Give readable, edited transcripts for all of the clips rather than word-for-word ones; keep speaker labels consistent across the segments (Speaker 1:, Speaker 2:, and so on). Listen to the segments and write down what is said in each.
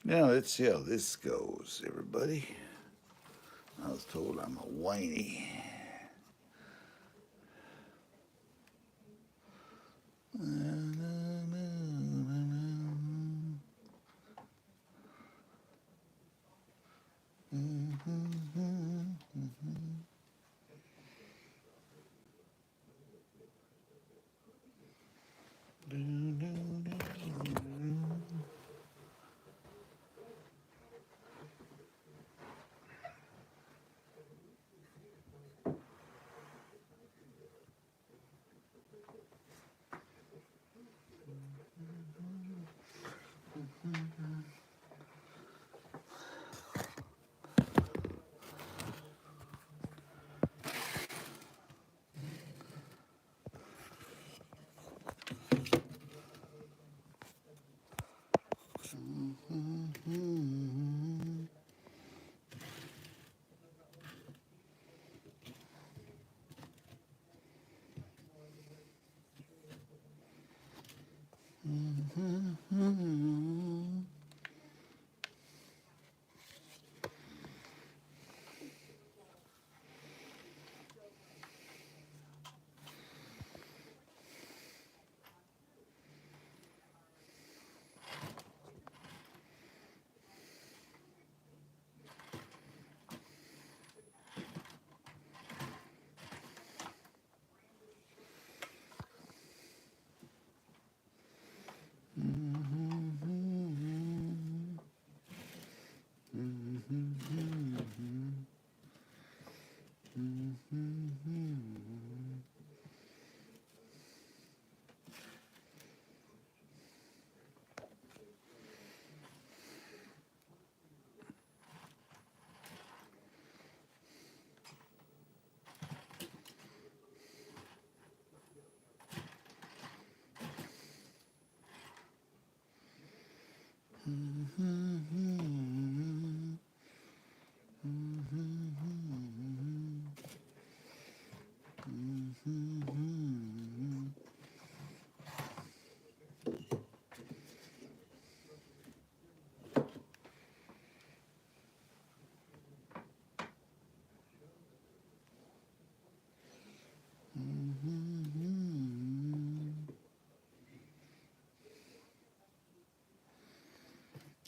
Speaker 1: Now let's see how this goes, everybody. I was told I'm a whiny.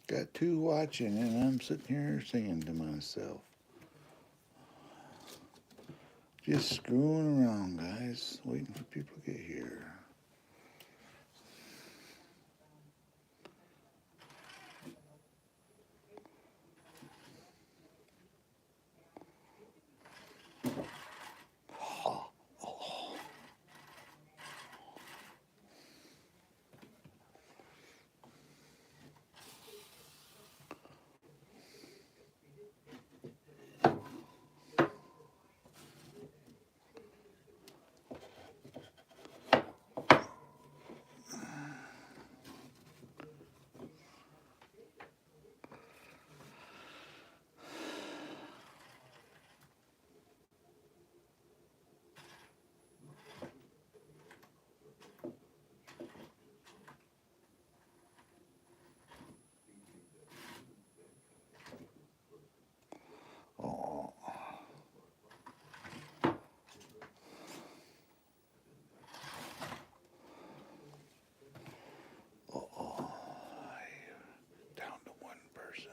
Speaker 1: Got two watching, and I'm sitting here singing to myself. Just screwing around, guys, waiting for people to get here. Oh. Oh. Down to one person.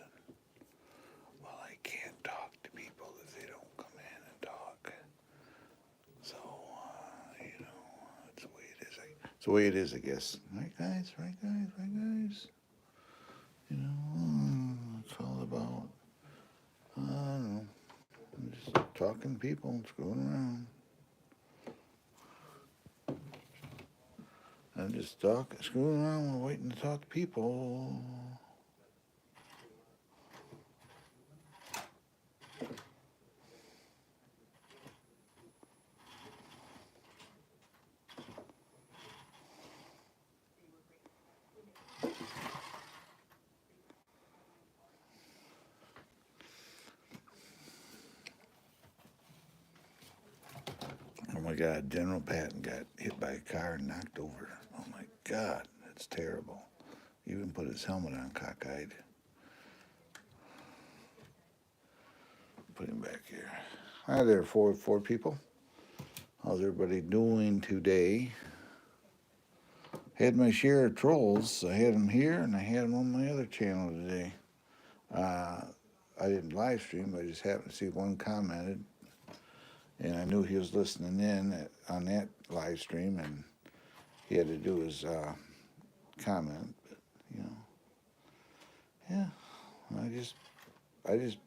Speaker 1: Well, I can't talk to people if they don't come in and talk. So, it's the way it is. It's the way it is, I guess. Right, guys? Right, guys? Right, guys? It's all about, I don't know, I'm just talking to people and screwing around. I'm just screwing around while waiting to talk to people. Oh my God, General Patton got hit by a car and knocked over. Oh my God, that's terrible. He even put his helmet on cockeyed. put him back here. Hi there, four people. How's everybody doing today? Had my share of trolls. I had them here and I had them on my other channel today. I didn't live stream. I just happened to see one commented, and I knew he was listening in on that live stream, and he had to do his comment. But you know, yeah, I just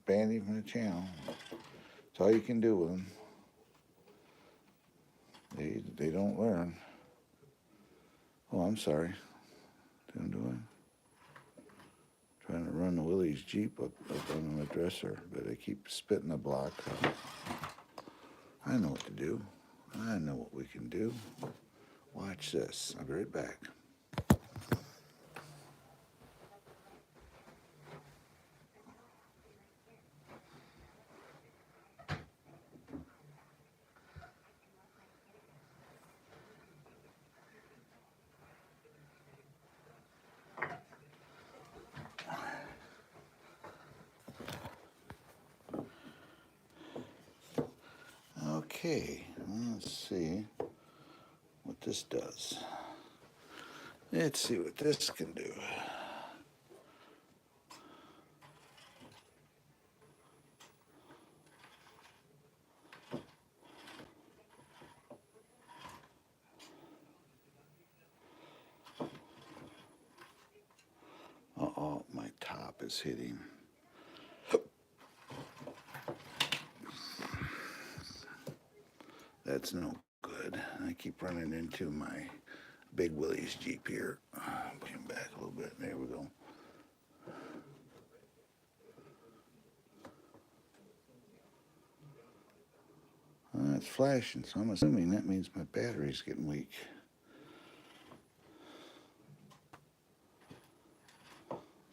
Speaker 1: banned him from the channel. That's all you can do with them. They don't learn. Oh, I'm sorry. What I'm doing? Trying to run the Willie's Jeep up on the dresser, but I keep spitting the block. I know what to do. I know what we can do. Watch this. I'll be right back. Okay, let's see what this does. Let's see what this can do. Uh-oh, my top is hitting. That's no good. I keep running into my big Willie's Jeep here. Put him back a little bit. There we go. It's flashing, so I'm assuming that means my battery's getting weak.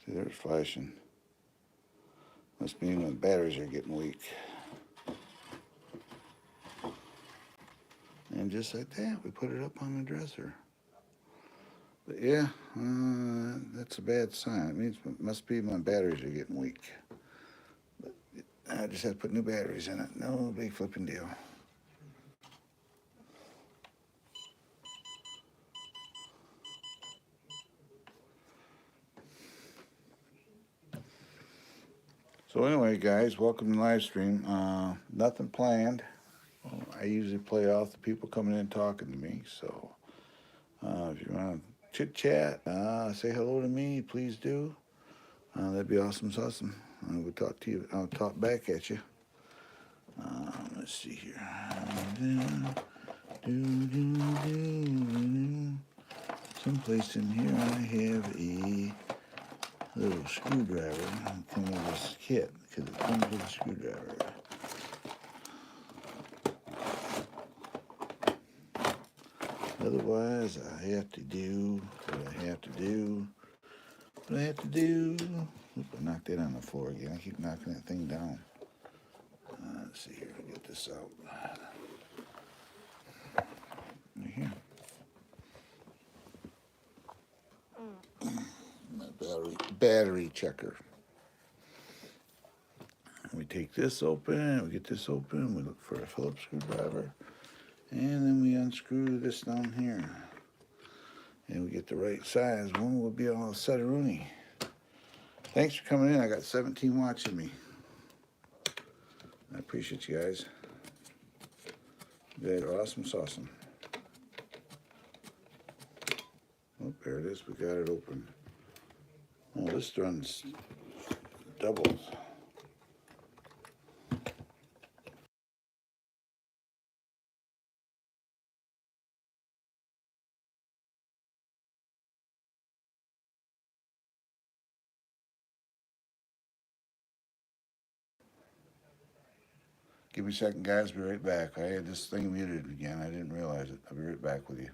Speaker 1: See, there's flashing. Must mean my batteries are getting weak. And just like that, we put it up on the dresser. But yeah, that's a bad sign. It means it must be my batteries are getting weak. But I just have to put new batteries in it. No big flipping deal. So anyway, guys, welcome to the live stream. Nothing planned. I usually play off the people coming in talking to me. So if you want to chit chat, say hello to me, please do. That'd be awesome. We'll talk to you. I'll talk back at you. Let's see here. Someplace in here I have a little screwdriver. It comes with this kit because it comes with a screwdriver. Otherwise, I have to do what I have to do. What I have to do. Oop, I knocked that on the floor again. I keep knocking that thing down. Let's see here. Get this out. Right here. My battery checker. We take this open. We get this open. We look for a Phillips screwdriver. And then we unscrew this down here. And we get the right size one. We'll be all set of Rooney. Thanks for coming in. I got 17 watching me. I appreciate you guys. You guys are awesome sauceum. Oh, there it is. We got it open. Oh, this runs doubles. Give me a second, guys. Be right back. I had this thing muted again. I didn't realize it. I'll be right back with you.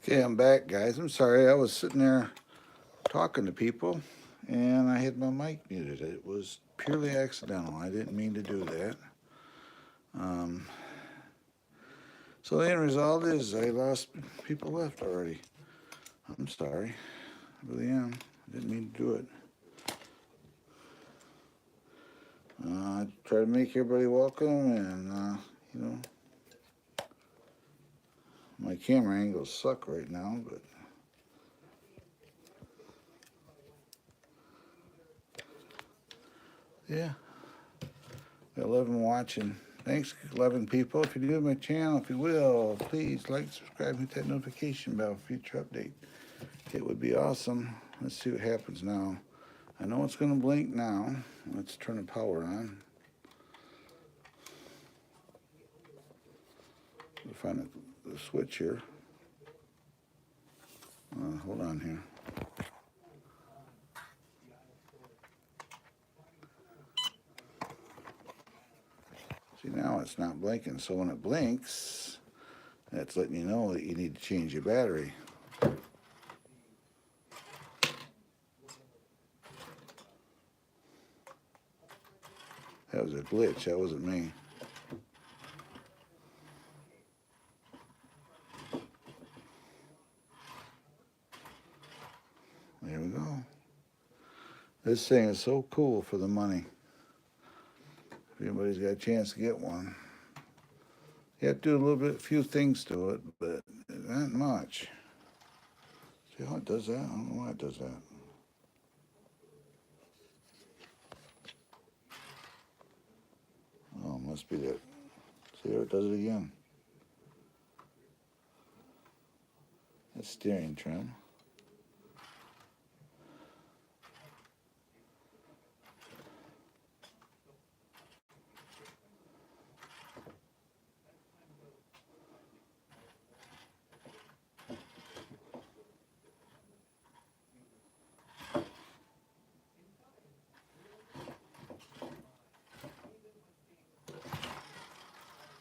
Speaker 1: Okay, I'm back, guys. I'm sorry. I was sitting there talking to people, and I had my mic muted. It was purely accidental. I didn't mean to do that. So the end result is I lost people left already. I'm sorry. I really am. I didn't mean to do it. I try to make everybody welcome, and you know, my camera angles suck right now, but yeah, got 11 watching. Thanks, 11 people. If you're new to my channel, if you will, please like, subscribe, hit that notification bell for future update. It would be awesome. Let's see what happens now. I know it's going to blink now. Let's turn the power on. We'll find the switch here. Hold on here. See, now it's not blinking. So when it blinks, that's letting you know that you need to change your battery. That was a glitch. That wasn't me. There we go. This thing is so cool for the money. If anybody's got a chance to get one. You have to do a few things to it, but not much. See how it does that? I don't know why it does that. Oh, must be that. See there, it does it again. That's steering trim.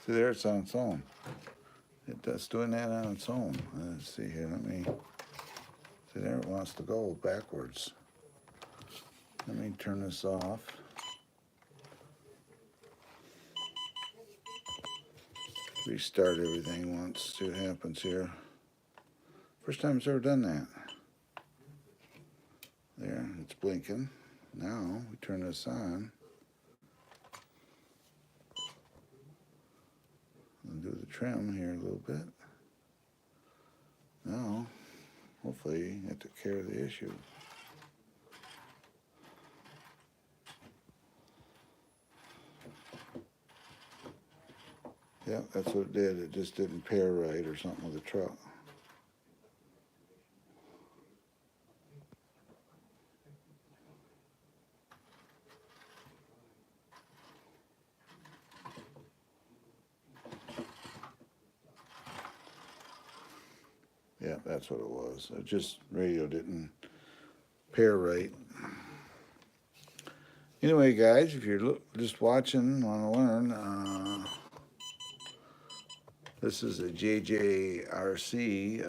Speaker 1: See there, it's on its own. It's doing that on its own. Let's see here, see there, it wants to go backwards. Let me turn this off. Restart everything once, see what happens here. First time it's ever done that. There, it's blinking. Now, we turn this on. I'll do the trim here a little bit. Now, hopefully, that took care of the issue. Yeah, that's what it did. It just didn't pair right or something with the truck. Yeah, that's what it was. It just radio didn't pair right. Anyway, guys, if you're just watching, want to learn, this is a JJRC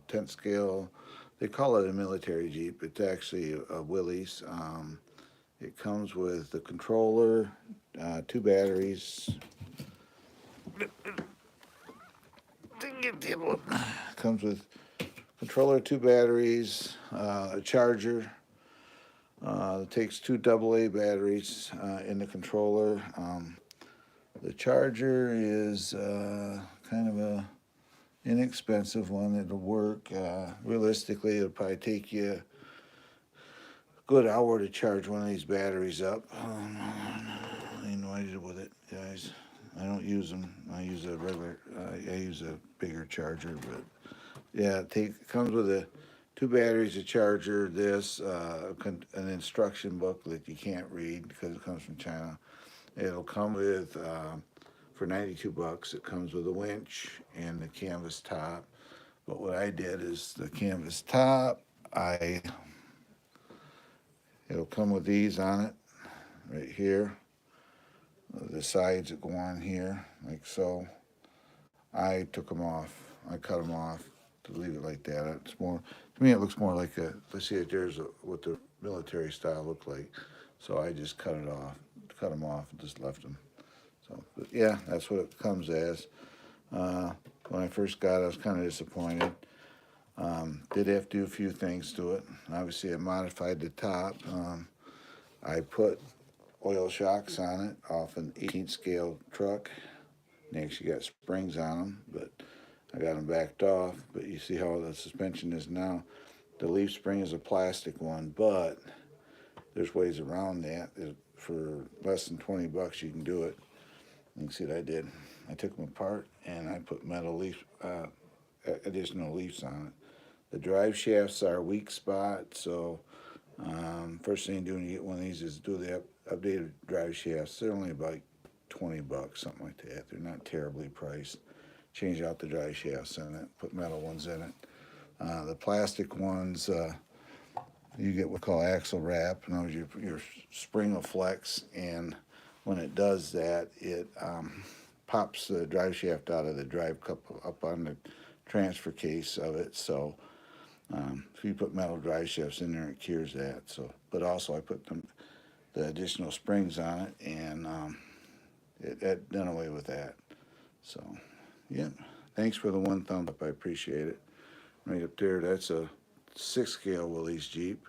Speaker 1: 10th scale. They call it a military Jeep. It's actually a Willys. It comes with the controller, 2 batteries. Comes with controller, 2 batteries, a charger. It takes 2 AA batteries in the controller. The charger is kind of a inexpensive one. It'll work. Realistically, it'll probably take you a good hour to charge one of these batteries up. I ain't no idea with it, guys. I don't use them. I use a regular. I use a bigger charger, but yeah, it comes with 2 batteries, a charger. This an instruction book that you can't read because it comes from China. It'll come with for $92. It comes with a winch and the canvas top. But what I did is the canvas top. It'll come with these on it, right here. The sides that go on here, like so. I took them off. I cut them off to leave it like that. It's more, to me, it looks more like a, let's see, there's what the military style looked like. So I just cut them off, and just left them. So, but yeah, that's what it comes as. When I first got it, I was kind of disappointed. Did have to do a few things to it. Obviously, I modified the top. I put oil shocks on it off an 18th scale truck. They actually got springs on them, but I got them backed off. But you see how the suspension is now. The leaf spring is a plastic one, but there's ways around that. For less than 20 bucks, you can do it. You can see what I did. I took them apart and I put metal leaf, additional leaves on it. The drive shafts are a weak spot, so first thing you do when you get one of these is do the updated drive shafts. They're only about 20 bucks, something like that. They're not terribly priced. Change out the drive shafts in it, put metal ones in it. The plastic ones, you get what's called axle wrap. In other words, your spring will flex, and when it does that, it pops the drive shaft out of the drive cup up on the transfer case of it. So if you put metal drive shafts in there, it cures that. So, but also I put the additional springs on it, and it done away with that. So, yeah, thanks for the one thumb up. I appreciate it. Right up there, that's a 6-scale Willys Jeep.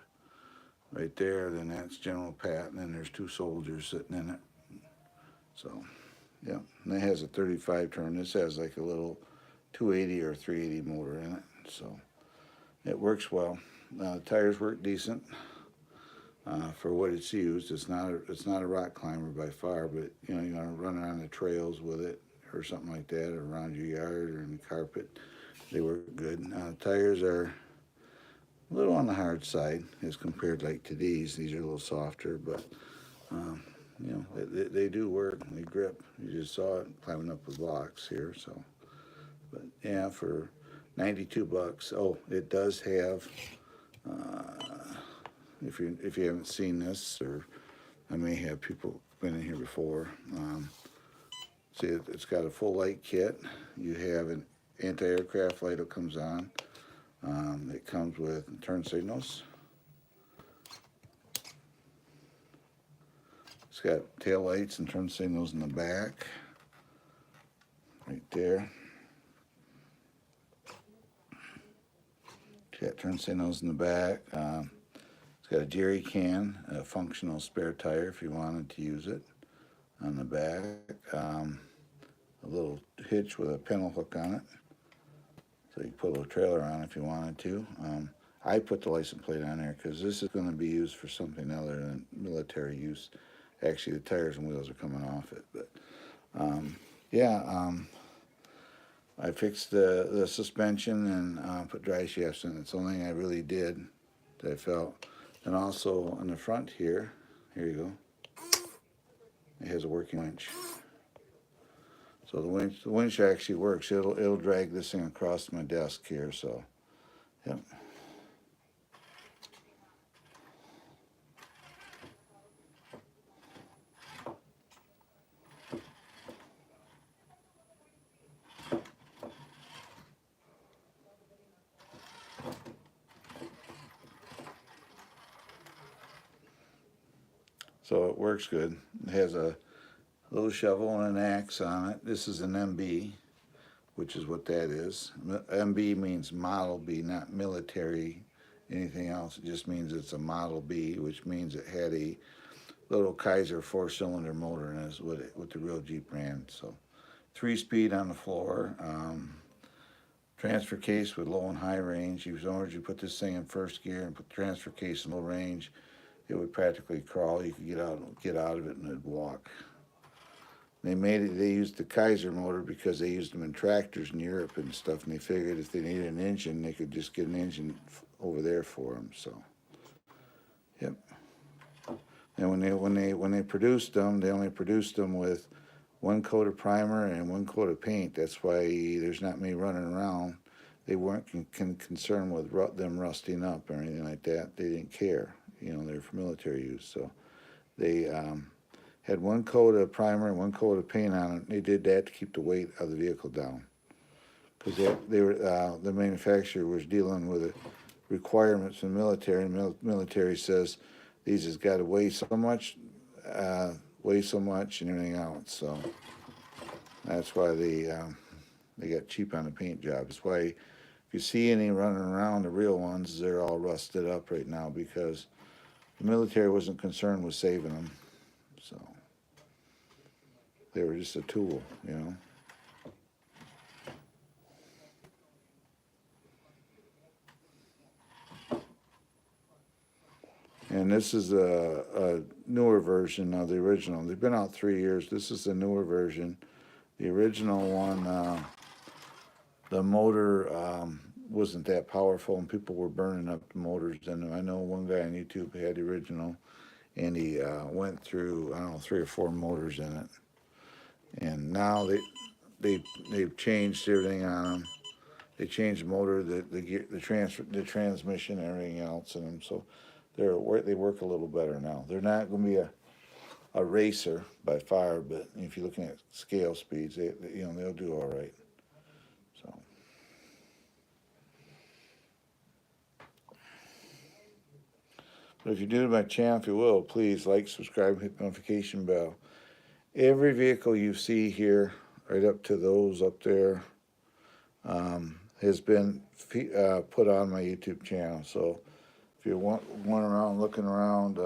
Speaker 1: Right there, then that's General Pat, and then there's 2 soldiers sitting in it. So, yeah, and it has a 35 turn. This has like a little 280 or 380 motor in it, so it works well. The tires work decent for what it's used. It's not a rock climber by far, but you know, you're gonna run around the trails with it or something like that, or around your yard or in the carpet. They work good. Tires are a little on the hard side as compared like to these. These are a little softer, but you know, they do work. They grip. You just saw it climbing up the blocks here. So, but yeah, for 92 bucks. Oh, it does have. If you haven't seen this, or I may have people been in here before. See, it's got a full light kit. You have an anti-aircraft light that comes on. It comes with turn signals. It's got tail lights and turn signals in the back, right there. It's got turn signals in the back. It's got a jerry can, a functional spare tire if you wanted to use it on the back. A little hitch with a pintle hook on it, so you can put a little trailer on if you wanted to. I put the license plate on there because this is going to be used for something other than military use. Actually, the tires and wheels are coming off it, but yeah, I fixed the suspension and put drive shafts in. It's the only thing I really did that I felt. And also on the front here you go. It has a working winch. So the winch actually works. It'll drag this thing across my desk here. So, yep. So it works good. It has a little shovel and an axe on it. This is an MB, which is what that is. MB means Model B, not military, anything else. It just means it's a Model B, which means it had a little Kaiser 4-cylinder motor in it, is what the real Jeep ran. So 3-speed on the floor. Transfer case with low and high range. As long as you put this thing in first gear and put the transfer case in low range, it would practically crawl. You could get out of it and it'd walk. They used the Kaiser motor because they used them in tractors in Europe and stuff, and they figured if they needed an engine, they could just get an engine over there for them. So, yep. And when they produced them, they only produced them with 1 coat of primer and 1 coat of paint. That's why there's not many running around. They weren't concerned with them rusting up or anything like that. They didn't care. You know, they're for military use. So they had 1 coat of primer and 1 coat of paint on it. They did that to keep the weight of the vehicle down. because they were the manufacturer was dealing with the requirements from the military, and military says these has got to weigh so much, and everything else. So that's why they got cheap on the paint job. That's why if you see any running around, the real ones, they're all rusted up right now because the military wasn't concerned with saving them. So they were just a tool, you know. And this is a newer version of the original. They've been out 3 years. This is the newer version. The original one, the motor wasn't that powerful, and people were burning up the motors. And I know one guy on YouTube had the original, and he went through, I don't know, 3 or 4 motors in it. And now they've changed everything on them. They changed the motor, the transmission, and everything else in them. So they work a little better now. They're not going to be a racer by far, but if you're looking at scale speeds, they'll do all right. So. But if you're new to my channel, if you will, please like, subscribe, hit the notification bell. Every vehicle you see here, right up to those up there, has been put on my YouTube channel. So if you want around, looking around,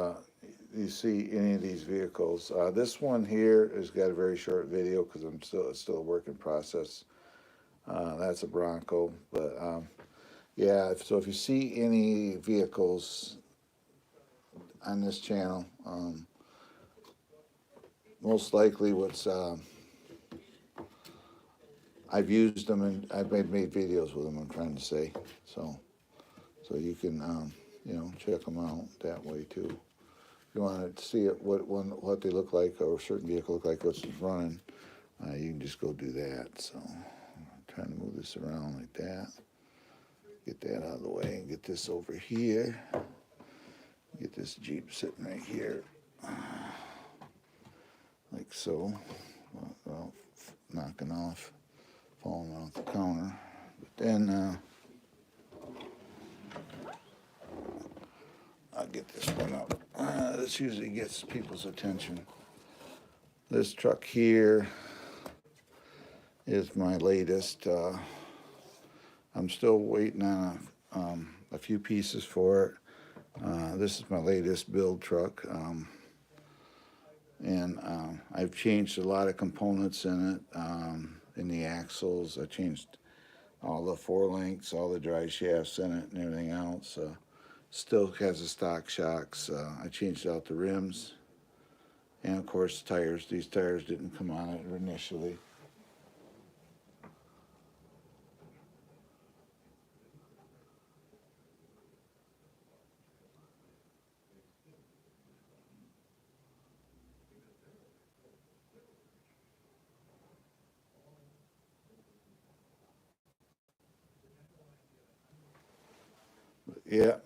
Speaker 1: you see any of these vehicles. This one here has got a very short video because it's still a work in process. That's a Bronco, but yeah. So if you see any vehicles on this channel, most likely I've used them and I've made videos with them. I'm trying to say, so you can check them out that way too. If you want to see it, what they look like, or a certain vehicle look like, what's running, you can just go do that. So I'm trying to move this around like that. Get that out of the way and get this over here. Get this Jeep sitting right here, like so. Well, knocking off, falling off the counter. But then I'll get this one up. This usually gets people's attention. This truck here is my latest. I'm still waiting on a few pieces for it. This is my latest build truck, and I've changed a lot of components in it, in the axles. I changed all the 4 links, all the drive shafts in it, and everything else. Still has the stock shocks. I changed out the rims, and of course the tires. These tires didn't come on it initially. Yeah,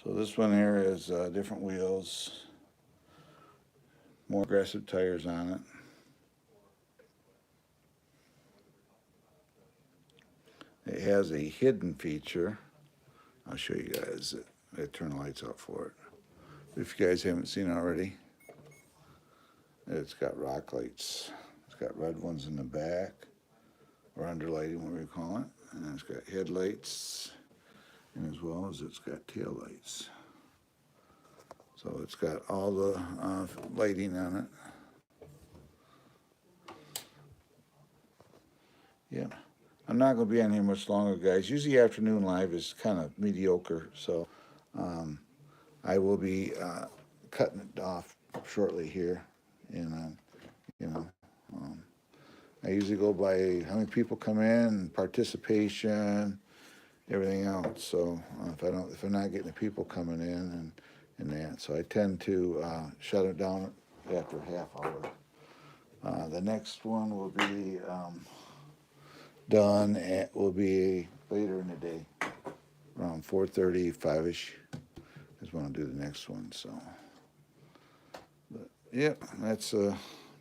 Speaker 1: so this one here is different wheels, more aggressive tires on it. It has a hidden feature. I'll show you guys it. I turn the lights off for it. If you guys haven't seen it already, it's got rock lights. It's got red ones in the back, or underlighting, what we call it. And it's got headlights, and as well as it's got tail lights. So it's got all the lighting on it. Yeah, I'm not going to be on here much longer, guys. Usually afternoon live is kind of mediocre, so I will be cutting it off shortly here. And I usually go by how many people come in, participation, everything else. So if I'm not getting the people coming in and that, so I tend to shut it down after a half hour. The next one will be done will be later in the day, around 4:30, 5ish is when I'll do the next one. So, but yeah, that's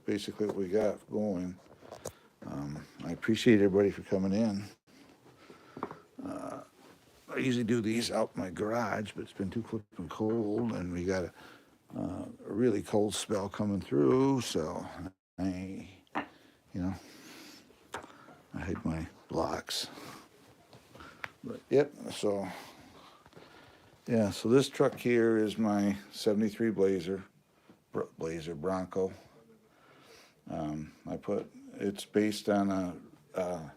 Speaker 1: basically what we got going. I appreciate everybody for coming in. I usually do these out in my garage, but it's been too flipping cold, and we got a really cold spell coming through, so I hide my blocks. But yep, so yeah, so this truck here is my 73 Blazer Bronco. It's based on a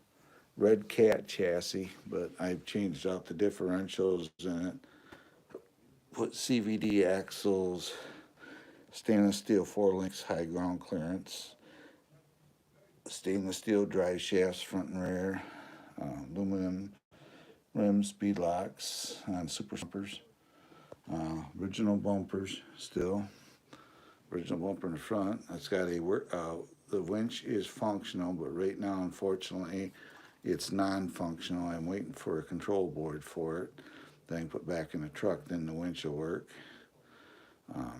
Speaker 1: Red Cat chassis, but I've changed out the differentials in it. Put CVD axles, stainless steel 4-links high ground clearance, stainless steel drive shafts front and rear, aluminum rims, speed locks on super jumpers, original bumpers still, original bumper in the front. It's got the winch is functional, but right now, unfortunately, it's non-functional. I'm waiting for a control board for it that I can put back in the truck, then the winch will work.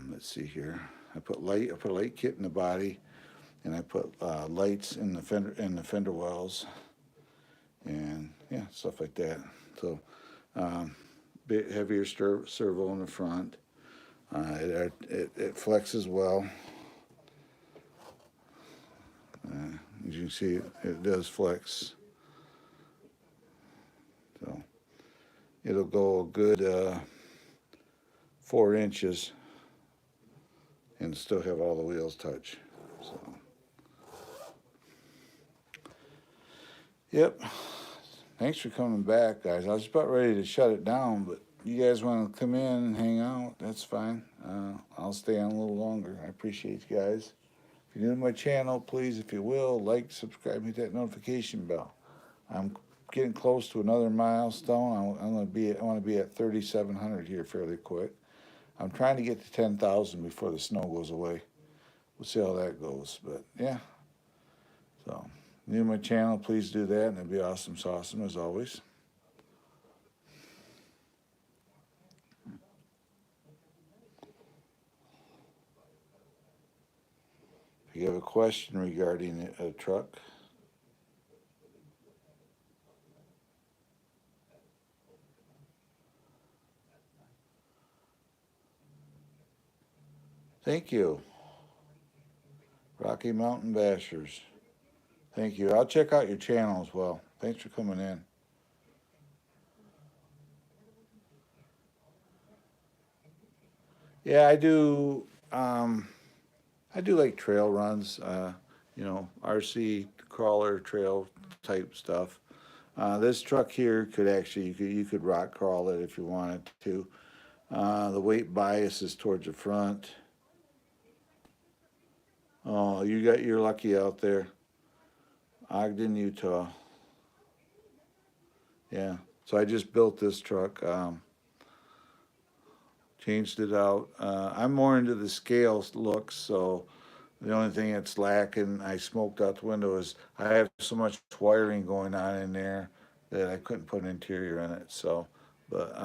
Speaker 1: Let's see here. I put a light kit in the body, and I put lights in the fender wells, and yeah, stuff like that. So, bit heavier servo in the front. It flexes well. As you can see, it does flex. So it'll go a good 4 inches and still have all the wheels touch. So, yep. Thanks for coming back, guys. I was about ready to shut it down, but you guys want to come in and hang out, that's fine. I'll stay on a little longer. I appreciate you guys. If you're new to my channel, please, if you will, like, subscribe, hit that notification bell. I'm getting close to another milestone. I want to be at 3,700 here fairly quick. I'm trying to get to 10,000 before the snow goes away. We'll see how that goes. But yeah, so new to my channel, please do that, and it'd be awesome sauce as always. If you have a question regarding a truck, thank you. Rocky Mountain Bashers. Thank you. I'll check out your channel as well. Thanks for coming in. Yeah, I do like trail runs, RC crawler trail type stuff. This truck here could actually, you could rock crawl it if you wanted to. The weight bias is towards the front. Oh, you're lucky out there. Ogden, Utah. Yeah, so I just built this truck. Changed it out. I'm more into the scale looks, so the only thing that's lacking, I smoked out the window, is I have so much wiring going on in there that I couldn't put an interior in it. So, but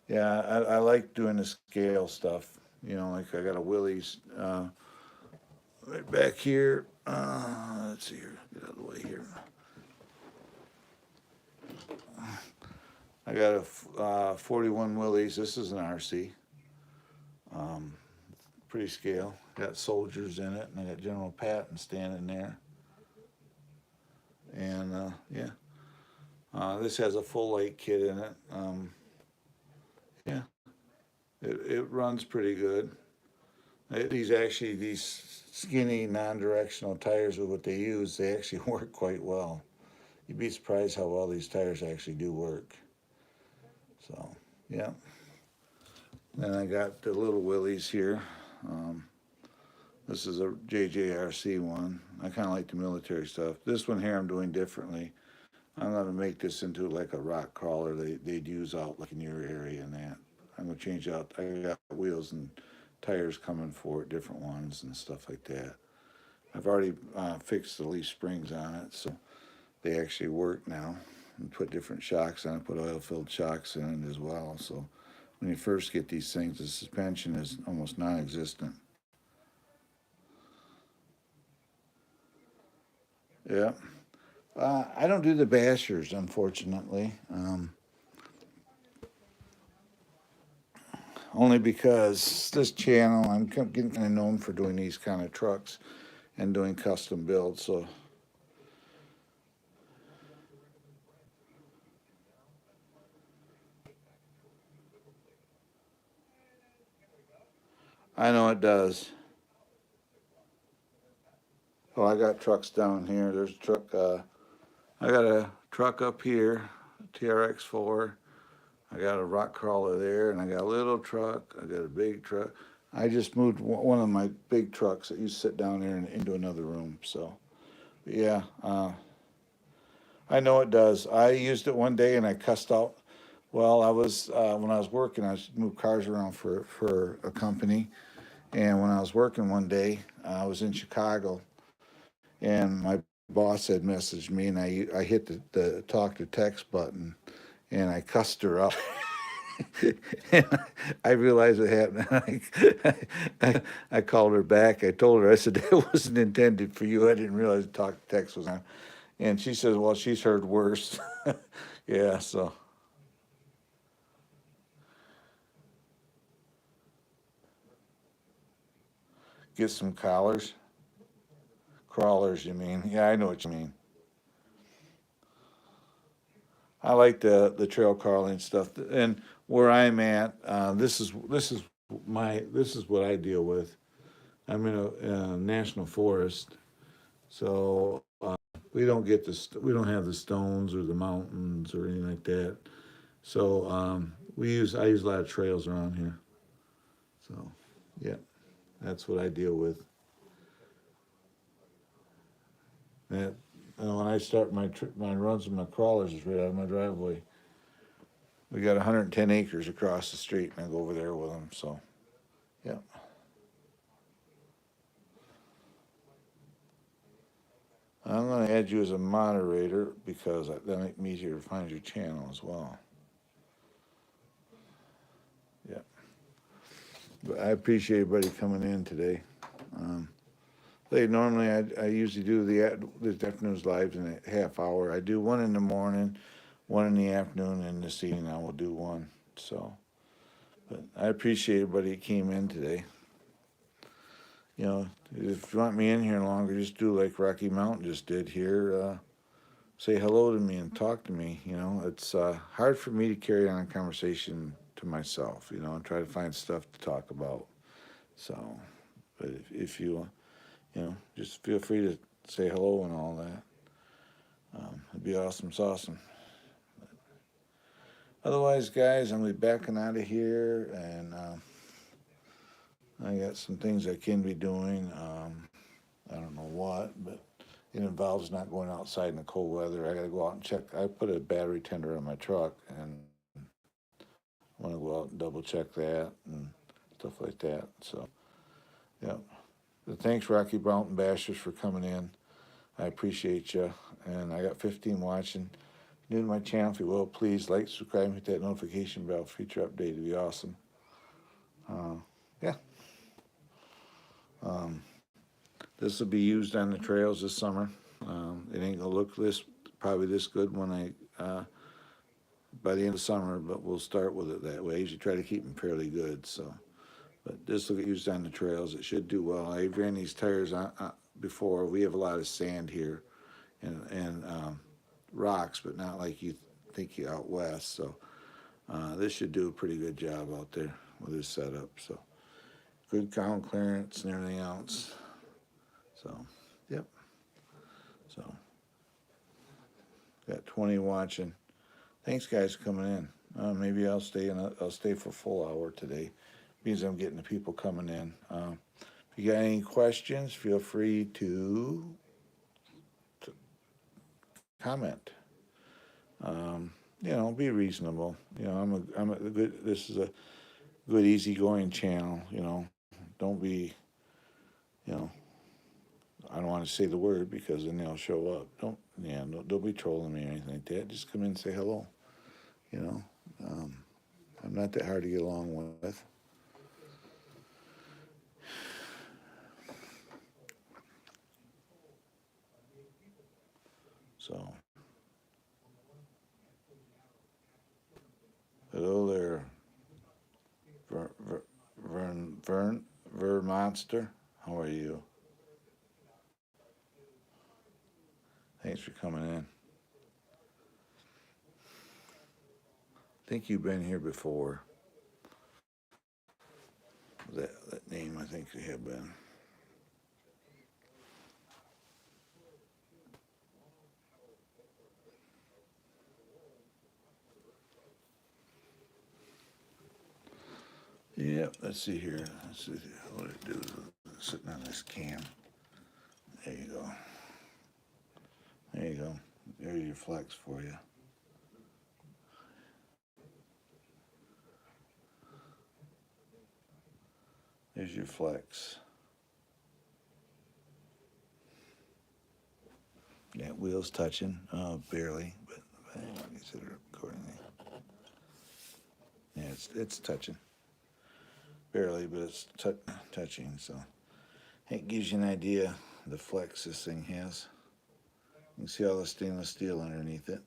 Speaker 1: yeah, I like doing the scale stuff. Like I got a Willys right back here. Let's see here. Get out of the way here. I got a 41 Willys. This is an RC. Pretty scale. Got soldiers in it, and I got General Patton standing there. And yeah, this has a full light kit in it. Yeah, it runs pretty good. These skinny non-directional tires with what they use, they actually work quite well. You'd be surprised how well these tires actually do work. So, yeah. Then I got the little Willys here. This is a JJRC one. I kind of like the military stuff. This one here I'm doing differently. I'm going to make this into like a rock crawler they'd use out like in your area and that. I'm going to change out. I got wheels and tires coming for it, different ones and stuff like that. I've already fixed the leaf springs on it, so they actually work now. And put different shocks on it, put oil-filled shocks in it as well. So when you first get these things, the suspension is almost non-existent. Yeah, I don't do the bashers, unfortunately. Only because this channel, I'm getting kind of known for doing these kind of trucks and doing custom builds. So I know it does. Oh, I got trucks down here. There's a truck. I got a truck up here, TRX4. I got a rock crawler there, and I got a little truck. I got a big truck. I just moved one of my big trucks that used to sit down there and into another room. So, yeah, I know it does. I used it one day and I cussed out. Well, I was when I was working, I moved cars around for a company, and when I was working one day, I was in Chicago, and my boss had messaged me, and I hit the talk to text button, and I cussed her out. And I realized what happened. I called her back. I told her, I said, that wasn't intended for you. I didn't realize the talk to text was on. And she says, well, she's heard worse. Yeah, so get some collars. Crawlers, you mean? Yeah, I know what you mean. I like the trail crawling stuff. And where I'm at, this is what I deal with. I'm in a national forest, so we don't get we don't have the stones or the mountains or anything like that. So I use a lot of trails around here. So yeah, that's what I deal with. That when I start my runs with my crawlers is right out of my driveway. We got 110 acres across the street, and I go over there with them. So yeah, I'm going to add you as a moderator because that makes me easier to find your channel as well. Yeah, but I appreciate everybody coming in today. Um, normally I usually do the afternoon's lives in a half hour. I do one in the morning, one in the afternoon, and this evening I will do one. So, but I appreciate everybody that came in today. You know, if you want me in here longer, just do like Rocky Mountain just did here. Say hello to me and talk to me. You know, it's hard for me to carry on a conversation to myself, you know, and try to find stuff to talk about. So, but if you, you know, just feel free to say hello and all that. It'd be awesome. It's awesome. Otherwise, guys, I'm going to be backing out of here, and I got some things I can be doing. I don't know what, but it involves not going outside in the cold weather. I got to go out and check. I put a battery tender on my truck, and I want to go out and double check that and stuff like that. So, yeah. But thanks, Rocky Mountain Bashers, for coming in. I appreciate you. And I got 15 watching. New to my channel, if you will, please like, subscribe, hit that notification bell. Future update would be awesome. Yeah. This will be used on the trails this summer. It ain't gonna look probably this good when by the end of summer, but we'll start with it that way. I usually try to keep them fairly good. So, but this will get used on the trails. It should do well. I ran these tires before. We have a lot of sand here and rocks, but not like you think you out west. So this should do a pretty good job out there with this setup. So good ground clearance and everything else. So, yep. So, got 20 watching. Thanks, guys, for coming in. Maybe I'll stay I'll stay for a full hour today. Means I'm getting the people coming in. If you got any questions, feel free to comment. You know, be reasonable. You know, I'm a good. This is a good, easygoing channel. You know, don't be. You know, I don't want to say the word because then they'll show up. Don't be trolling me or anything like that. Just come in and say hello. You know, I'm not that hard to get along with. So, hello there, Vermonster. How are you? Thanks for coming in. I think you've been here before. That name, I think you have been. Yep, let's see here. Let's see what it do. Sitting on this cam. There you go. There you go. There's your flex for you. There's your flex. Yeah, wheels touching, barely, but I consider it accordingly. Yeah, it's touching, barely, but it's touching. So it gives you an idea the flex this thing has. You can see all the stainless steel underneath it.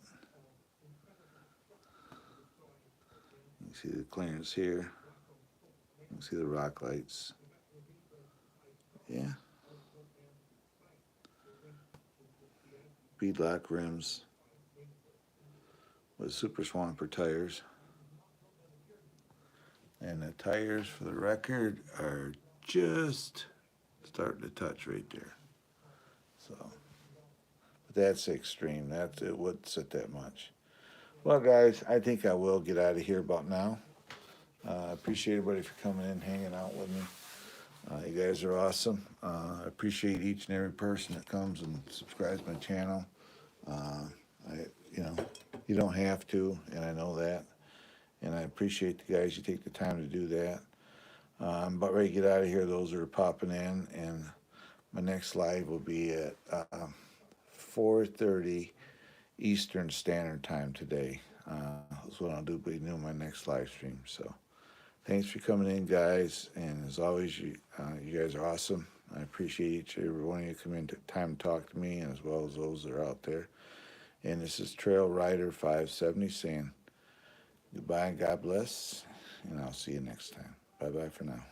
Speaker 1: You can see the clearance here. You can see the rock lights. Yeah. Beadlock rims with Super Swamper tires. And the tires, for the record, are just starting to touch right there. So, but that's extreme. It would sit that much. Well, guys, I think I will get out of here about now. I appreciate everybody for coming in, hanging out with me. You guys are awesome. I appreciate each and every person that comes and subscribes to my channel. You don't have to, and I know that. And I appreciate the guys you take the time to do that. I'm about ready to get out of here. Those are popping in, and my next live will be at 4:30 Eastern Standard Time today. That's what I'll do. Be doing my next live stream. So, thanks for coming in, guys. And as always, you guys are awesome. I appreciate each and every one of you coming to time to talk to me, and as well as those that are out there. And this is Trail Rider 570 saying goodbye and God bless, and I'll see you next time. Bye-bye for now.